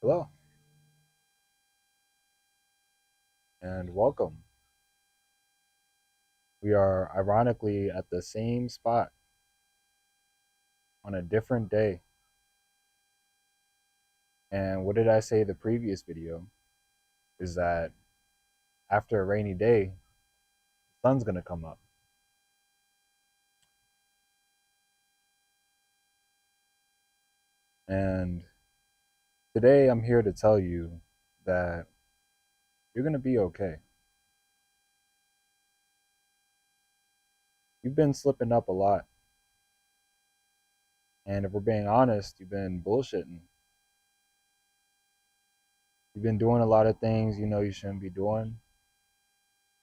Hello and welcome. We are ironically at the same spot on a different day. And what did I say the previous video? Is that after a rainy day, the sun's going to come up. And today I'm here to tell you that you're going to be okay. You've been slipping up a lot. And if we're being honest, you've been bullshitting. You've been doing a lot of things you know you shouldn't be doing,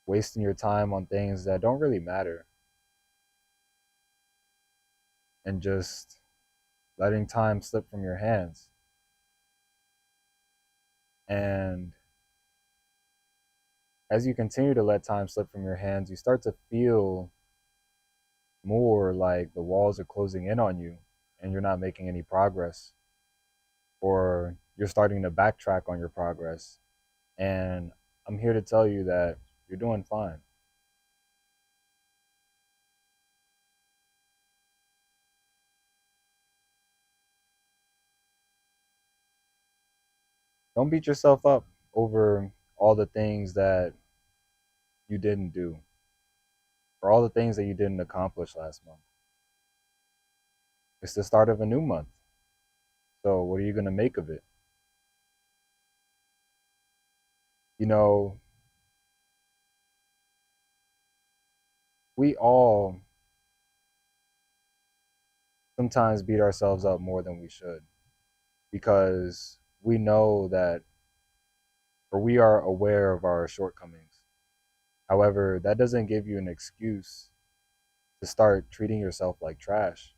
wasting your time on things that don't really matter, and just letting time slip from your hands. And as you continue to let time slip from your hands, you start to feel more like the walls are closing in on you and you're not making any progress, or you're starting to backtrack on your progress. And I'm here to tell you that you're doing fine. Don't beat yourself up over all the things that you didn't do or all the things that you didn't accomplish last month. It's the start of a new month. So, what are you going to make of it? You know, we all sometimes beat ourselves up more than we should because we know that, or we are aware of our shortcomings. However, that doesn't give you an excuse to start treating yourself like trash.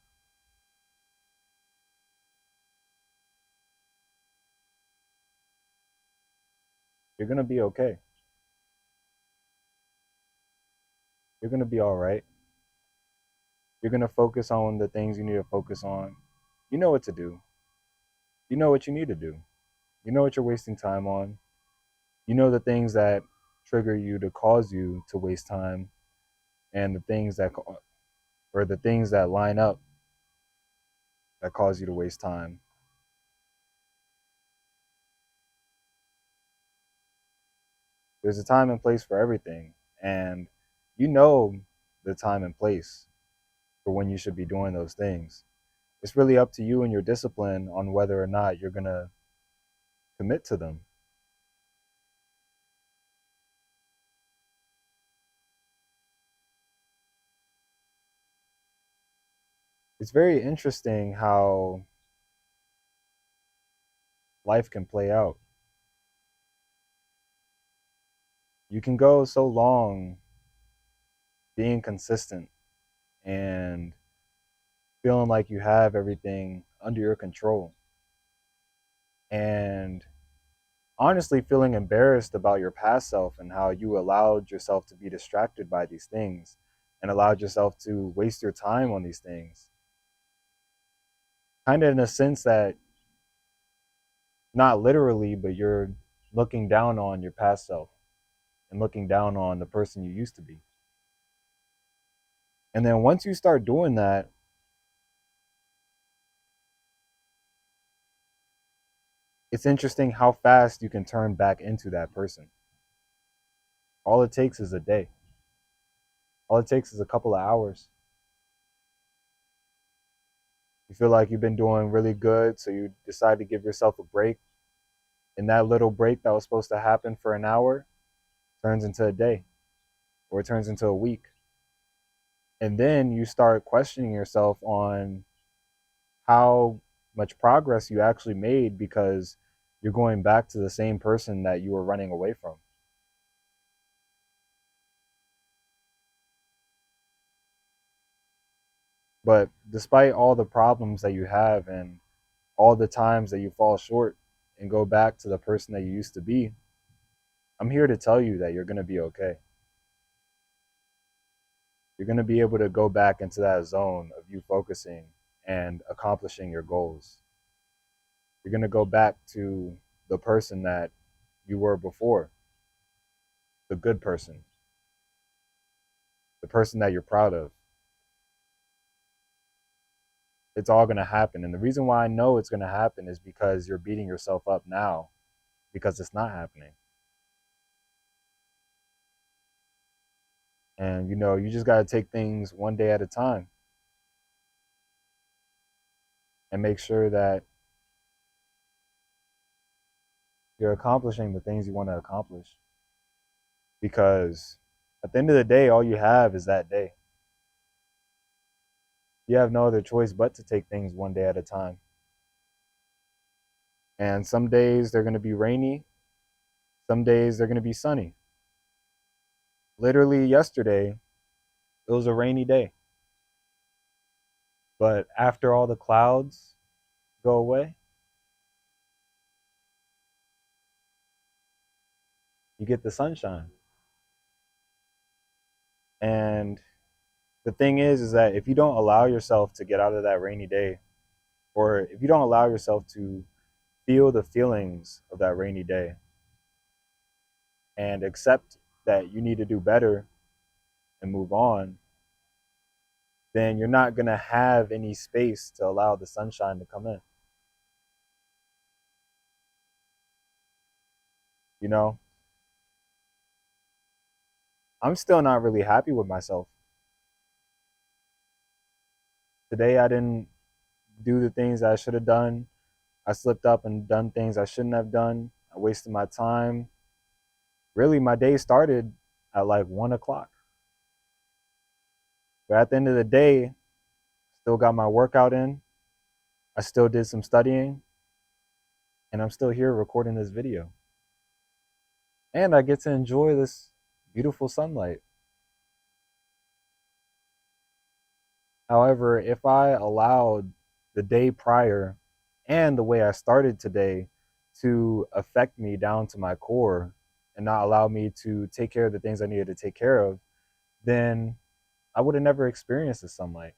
You're going to be okay. You're going to be all right. You're going to focus on the things you need to focus on. You know what to do. You know what you need to do. You know what you're wasting time on. You know the things that trigger you to cause you to waste time, and the things that, or the things that line up that cause you to waste time. There's a time and place for everything. And you know the time and place for when you should be doing those things. It's really up to you and your discipline on whether or not you're going to commit to them. It's very interesting how life can play out. You can go so long being consistent and feeling like you have everything under your control, and honestly feeling embarrassed about your past self and how you allowed yourself to be distracted by these things and allowed yourself to waste your time on these things. Kind of in a sense that, not literally, but you're looking down on your past self and looking down on the person you used to be. And then once you start doing that, it's interesting how fast you can turn back into that person. All it takes is a day. All it takes is a couple of hours. You feel like you've been doing really good, so you decide to give yourself a break. And that little break that was supposed to happen for an hour turns into a day, or it turns into a week. And then you start questioning yourself on how much progress you actually made because you're going back to the same person that you were running away from. But despite all the problems that you have and all the times that you fall short and go back to the person that you used to be, I'm here to tell you that you're going to be okay. You're going to be able to go back into that zone of you focusing and accomplishing your goals. You're going to go back to the person that you were before, the good person, the person that you're proud of. It's all going to happen. And the reason why I know it's going to happen is because you're beating yourself up now because it's not happening. And you just got to take things one day at a time and make sure that you're accomplishing the things you want to accomplish. Because at the end of the day, all you have is that day. You have no other choice but to take things one day at a time. And some days they're going to be rainy, some days they're going to be sunny. Literally yesterday, it was a rainy day. But after all the clouds go away, you get the sunshine. And the thing is that if you don't allow yourself to get out of that rainy day, or if you don't allow yourself to feel the feelings of that rainy day and accept that you need to do better and move on, then you're not going to have any space to allow the sunshine to come in. You know, I'm still not really happy with myself. Today, I didn't do the things I should have done. I slipped up and done things I shouldn't have done. I wasted my time. Really, my day started at like 1 o'clock. But at the end of the day, still got my workout in. I still did some studying. And I'm still here recording this video. And I get to enjoy this beautiful sunlight. However, if I allowed the day prior and the way I started today to affect me down to my core and not allow me to take care of the things I needed to take care of, then I would have never experienced the sunlight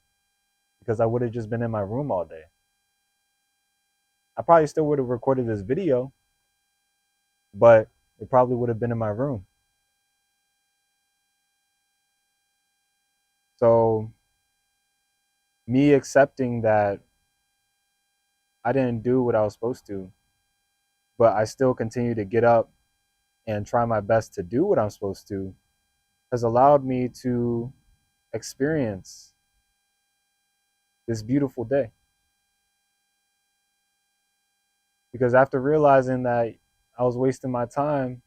because I would have just been in my room all day. I probably still would have recorded this video, but it probably would have been in my room. So, me accepting that I didn't do what I was supposed to, but I still continue to get up and try my best to do what I'm supposed to has allowed me to experience this beautiful day. Because after realizing that I was wasting my time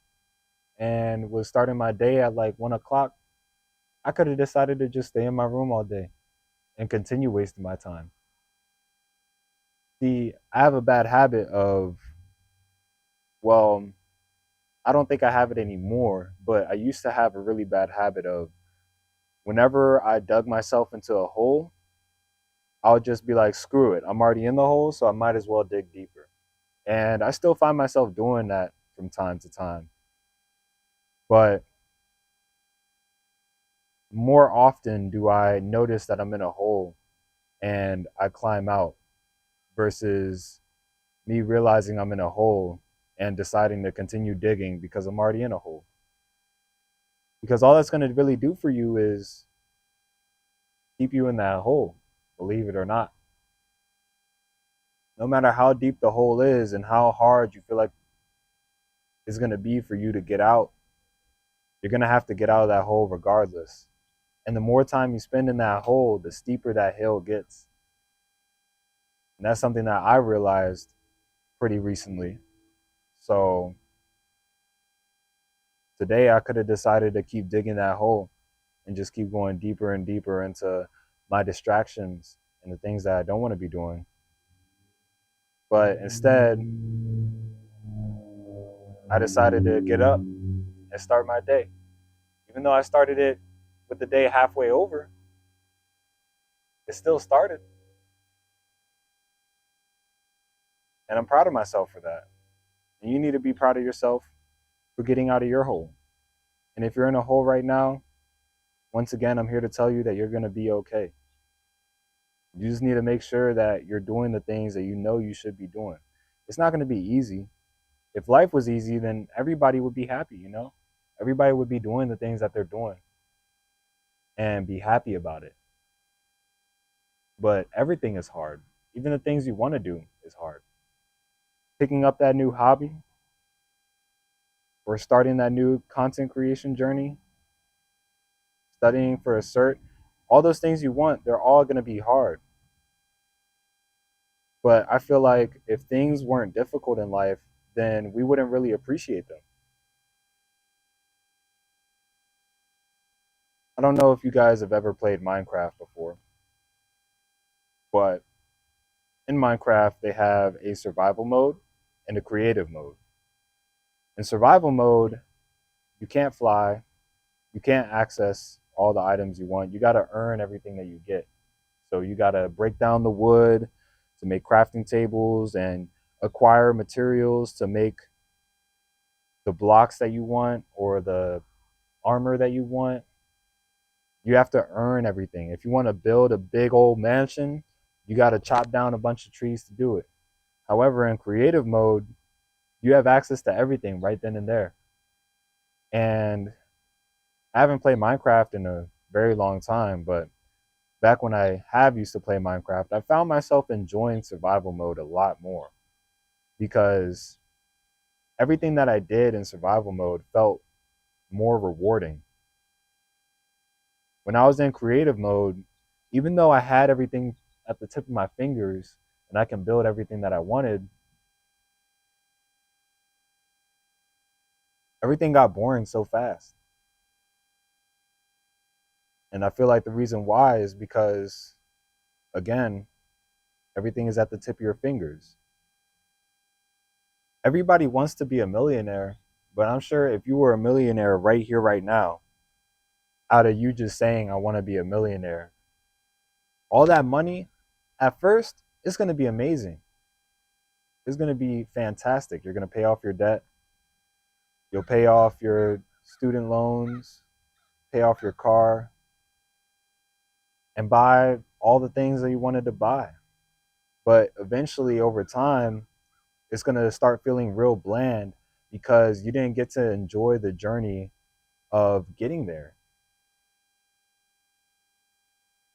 and was starting my day at like 1 o'clock, I could have decided to just stay in my room all day and continue wasting my time. See, I have a bad habit of, well, I don't think I have it anymore, but I used to have a really bad habit of whenever I dug myself into a hole, I would just be like, screw it. I'm already in the hole, so I might as well dig deeper. And I still find myself doing that from time to time. But more often do I notice that I'm in a hole and I climb out versus me realizing I'm in a hole and deciding to continue digging because I'm already in a hole. Because all that's going to really do for you is keep you in that hole, believe it or not. No matter how deep the hole is and how hard you feel like it's going to be for you to get out, you're going to have to get out of that hole regardless. And the more time you spend in that hole, the steeper that hill gets. And that's something that I realized pretty recently. So today I could have decided to keep digging that hole and just keep going deeper and deeper into my distractions and the things that I don't want to be doing. But instead, I decided to get up and start my day. Even though I started it with the day halfway over, it still started. And I'm proud of myself for that. And you need to be proud of yourself for getting out of your hole. And if you're in a hole right now, once again, I'm here to tell you that you're going to be okay. You just need to make sure that you're doing the things that you know you should be doing. It's not going to be easy. If life was easy, then everybody would be happy, Everybody would be doing the things that they're doing and be happy about it. But everything is hard. Even the things you want to do is hard. Picking up that new hobby or starting that new content creation journey, studying for a cert, all those things you want, they're all going to be hard. But I feel like if things weren't difficult in life, then we wouldn't really appreciate them. I don't know if you guys have ever played Minecraft before, but in Minecraft, they have a survival mode and a creative mode. In survival mode, you can't fly, you can't access all the items you want. You got to earn everything that you get. So you got to break down the wood to make crafting tables and acquire materials to make the blocks that you want or the armor that you want. You have to earn everything. If you want to build a big old mansion, you got to chop down a bunch of trees to do it. However, in creative mode, you have access to everything right then and there. And I haven't played Minecraft in a very long time, but back when I have used to play Minecraft, I found myself enjoying survival mode a lot more because everything that I did in survival mode felt more rewarding. When I was in creative mode, even though I had everything at the tip of my fingers and I can build everything that I wanted, everything got boring so fast. And I feel like the reason why is because, again, everything is at the tip of your fingers. Everybody wants to be a millionaire, but I'm sure if you were a millionaire right here, right now, out of you just saying, I want to be a millionaire, all that money, at first, it's going to be amazing. It's going to be fantastic. You're going to pay off your debt. You'll pay off your student loans, pay off your car, and buy all the things that you wanted to buy. But eventually, over time, it's going to start feeling real bland because you didn't get to enjoy the journey of getting there.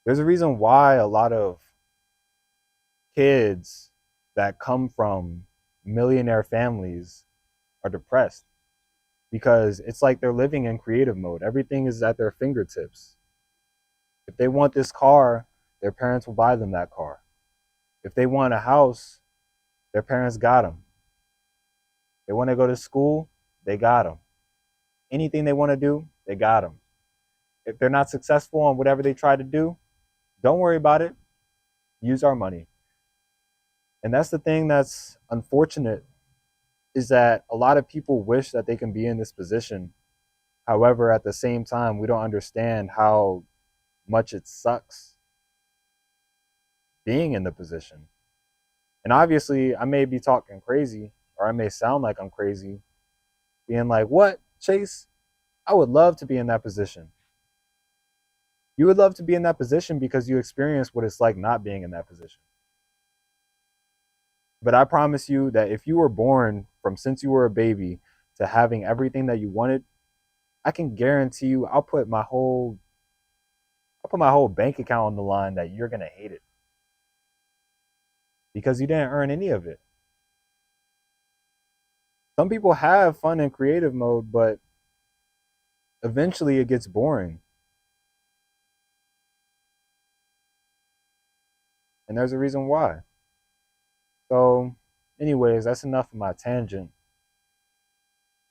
There's a reason why a lot of kids that come from millionaire families are depressed because it's like they're living in creative mode. Everything is at their fingertips. If they want this car, their parents will buy them that car. If they want a house, their parents got them. They want to go to school, they got them. Anything they want to do, they got them. If they're not successful on whatever they try to do, don't worry about it. Use our money. And that's the thing that's unfortunate is that a lot of people wish that they can be in this position. However, at the same time, we don't understand how much it sucks being in the position. And obviously, I may be talking crazy or I may sound like I'm crazy, being like, what, Chase? I would love to be in that position. You would love to be in that position because you experience what it's like not being in that position. But I promise you that if you were born from since you were a baby to having everything that you wanted, I can guarantee you I'll put my whole bank account on the line that you're gonna hate it. Because you didn't earn any of it. Some people have fun in creative mode, but eventually it gets boring. And there's a reason why. So, anyways, that's enough of my tangent.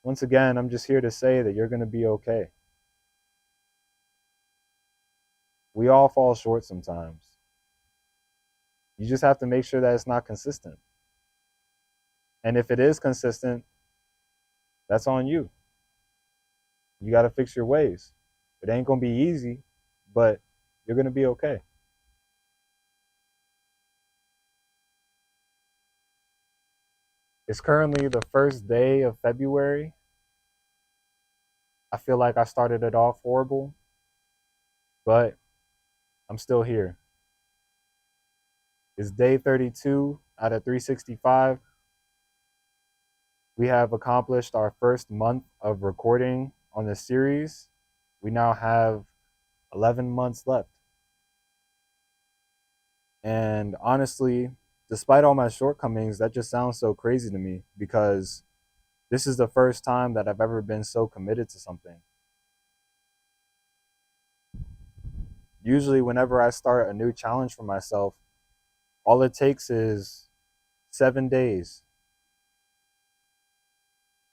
Once again, I'm just here to say that you're going to be okay. We all fall short sometimes. You just have to make sure that it's not consistent. And if it is consistent, that's on you. You got to fix your ways. It ain't going to be easy, but you're going to be okay. It's currently the first day of February. I feel like I started it off horrible, but I'm still here. It's day 32 out of 365. We have accomplished our first month of recording on this series. We now have 11 months left. And honestly, despite all my shortcomings, that just sounds so crazy to me because this is the first time that I've ever been so committed to something. Usually, whenever I start a new challenge for myself, all it takes is 7 days.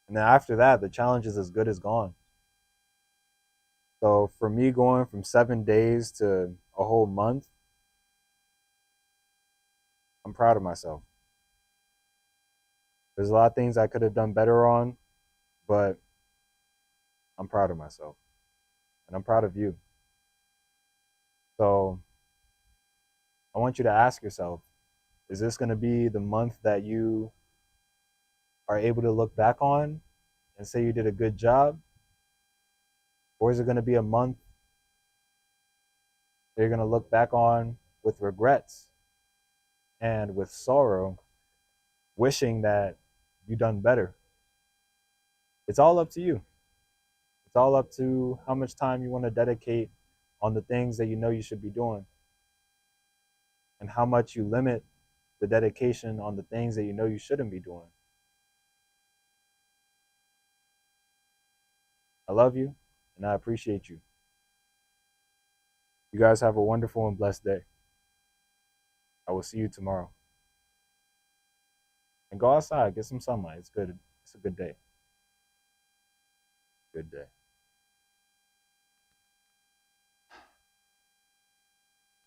And then after that, the challenge is as good as gone. So for me, going from 7 days to a whole month, I'm proud of myself. There's a lot of things I could have done better on, but I'm proud of myself. And I'm proud of you. So I want you to ask yourself, is this going to be the month that you are able to look back on and say you did a good job? Or is it going to be a month that you're going to look back on with regrets and with sorrow, wishing that you done better? It's all up to you. It's all up to how much time you want to dedicate on the things that you know you should be doing and how much you limit the dedication on the things that you know you shouldn't be doing. I love you and I appreciate you. You guys have a wonderful and blessed day. I will see you tomorrow. And go outside, get some sunlight. It's good. It's a good day. Good day.